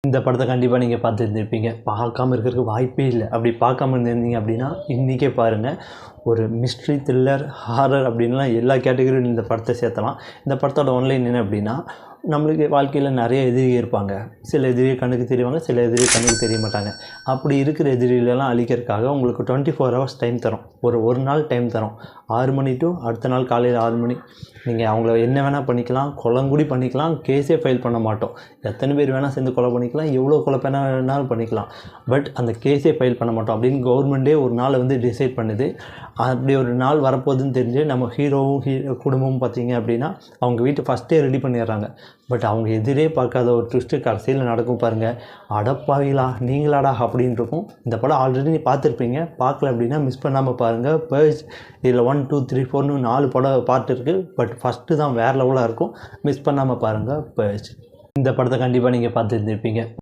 இந்த படத்த கண்டிப்பா நீங்க பார்த்துருந்துருப்பீங்க. பார்க்காம இருக்கறதுக்கு வாய்ப்பே இல்ல. அப்படி பார்க்காம இருந்திருந்தீங்க அப்படின்னா, இன்னைக்கே பாருங்க. ஒரு மிஸ்ட்ரி, த்ரில்லர், ஹாரர் அப்படின்லாம் எல்லா கேட்டகரியிலும் இந்த படத்த சேர்த்தலாம். இந்த படத்தோட ஒன்லைன் என்ன அப்படின்னா, நம்மளுக்கு வாழ்க்கையில நெறைய எதிரி இருப்பாங்க. சில எதிரி கண்ணுக்கு தெரிவாங்க, சில எதிரி கண்ணுக்கு தெரிய மாட்டாங்க. அப்படி இருக்கிற எதிரிகளெல்லாம் அழிக்கிறதுக்காக உங்களுக்கு 24 ஹவர்ஸ் டைம் தரோம். ஒரு நாள் டைம் தரோம். 6 மணி டூ அடுத்த நாள் காலையில 6 மணி. நீங்க அவங்கள என்ன வேணா பண்ணிக்கலாம். கொலைங்கூடி பண்ணிக்கலாம். கேஸே ஃபைல் பண்ண மாட்டோம். எத்தனை பேர் வேணா சேர்ந்து கொலை பண்ணிக்கலாம். எவ்வளோ கொலை வேணாலும் பண்ணிக்கலாம். பட் அந்த கேஸே ஃபைல் பண்ண மாட்டோம் அப்படின்னு கவர்மெண்ட்டே ஒரு நாளை வந்து டிசைட் பண்ணுது. அப்படி ஒரு நாள் வரப்போகுதுன்னு தெரிஞ்சு நம்ம ஹீரோவும் குடும்பமும் பார்த்தீங்க அப்படின்னா, அவங்க வீட்டை ஃபஸ்ட்டே ரெடி பண்ணிடுறாங்க. பட் அவங்க எதிரே பார்க்காத ஒரு ட்விஸ்ட்டு கடைசியில் நடக்கும் பாருங்கள். அடப்பாவிகளா நீங்களாடா அப்படின்னு இருக்கும். இந்த படம் ஆல்ரெடி நீ பார்த்துருப்பீங்க. பார்க்கல அப்படின்னா மிஸ் பண்ணாமல் பாருங்கள். பேர்ஸ் இதில் 1, 2, 3, 4ன்னு 4 படம் பார்ட் இருக்குது. பட் ஃபஸ்ட்டு தான் வேறு லெவலாக இருக்கும். மிஸ் பண்ணாமல் பாருங்கள் பேர்ஸ். இந்த படத்தை கண்டிப்பாக நீங்கள் பார்த்துருந்துருப்பீங்க.